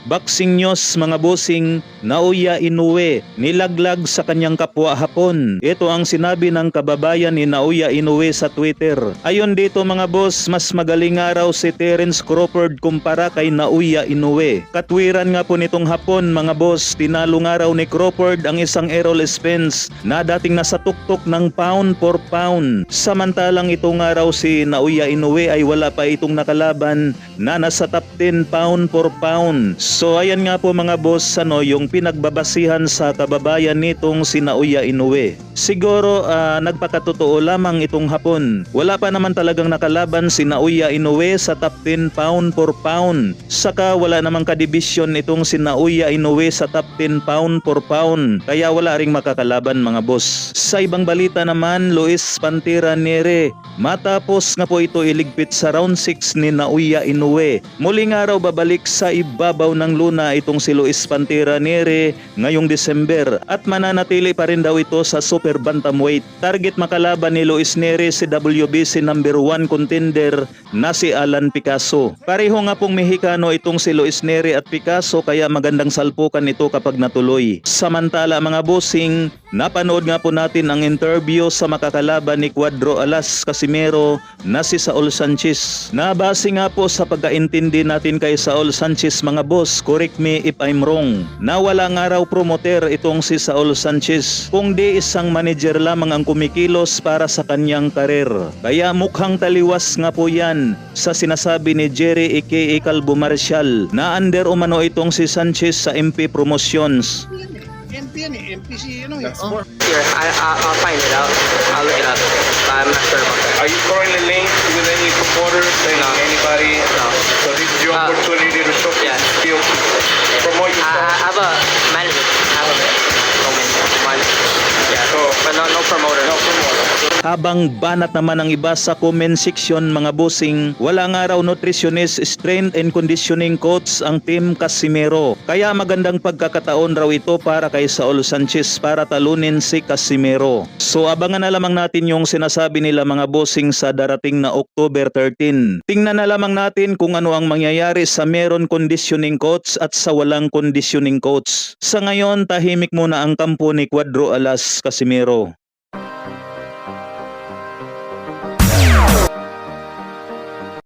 Boxing news mga bossing, Naoya Inoue nilaglag sa kanyang kapwa Hapon. Ito ang sinabi ng kababayan ni Naoya Inoue sa Twitter. Ayon dito mga boss, mas magaling nga raw si Terence Crawford kumpara kay Naoya Inoue. Katwiran nga po nitong Hapon mga boss, tinalo nga raw ni Crawford ang isang Errol Spence na dating nasa tuktok ng pound for pound. Samantalang ito nga raw si Naoya Inoue ay wala pa itong nakalaban na nasa top 10 pound for pound. So ayan nga po mga boss, yung pinagbabasihan sa kababayan nitong si Naoya Inoue. Siguro nagpakatotoo lamang itong Hapon. Wala pa naman talagang nakalaban si Naoya Inoue sa top 10 pound for pound. Saka wala namang kadibisyon itong si Naoya Inoue sa top 10 pound for pound. Kaya wala ring makakalaban mga boss. Sa ibang balita naman, Luis Pantera Nere, matapos nga po ito iligpit sa round 6 ni Naoya Inoue, muli nga raw babalik sa ibabaw ng luna itong si Luis Pantera Nere ngayong December at mananatili pa rin daw ito sa super bantamweight. Target makalaban ni Luis Nere si WBC number 1 contender na si Alan Picasso. Pareho nga pong Mexicano itong si Luis Nere at Picasso kaya magandang salpukan ito kapag natuloy. Samantala mga bossing, napanood nga po natin ang interview sa makakalaban ni Cuadro Alas Casimero na si Saul Sanchez. Nabase nga po sa pagkaintindi natin kay Saul Sanchez mga boss, correct me if I'm wrong, na wala nga raw promoter itong si Saul Sanchez, kung di isang manager lamang ang kumikilos para sa kanyang karir. Kaya mukhang taliwas nga po yan sa sinasabi ni Jerry aka Calvo Marcial na under umano itong si Sanchez sa MP Promotions. MP yan eh, MP si ano eh. Here, I'll find it out. I'll look it up. I'm not sure about that. Are you currently linked with any supporters, anybody? No. So this is your opportunity to show your yeah. skills, promote I yourself. have a manager. I have a manager. Yeah. So, But no promoter. no promoter. Habang banat naman ang iba sa comment section mga bossing, wala nga raw nutritionist, strength and conditioning coach ang team Casimero. Kaya magandang pagkakataon raw ito para kay Saul Sanchez para talunin si Casimero. So abangan na lamang natin yung sinasabi nila mga bossing sa darating na October 13. Tingnan na lamang natin kung ano ang mangyayari sa meron conditioning coach at sa walang conditioning coach. Sa ngayon, tahimik muna ang kampo ni Cuadro Alas Casimero.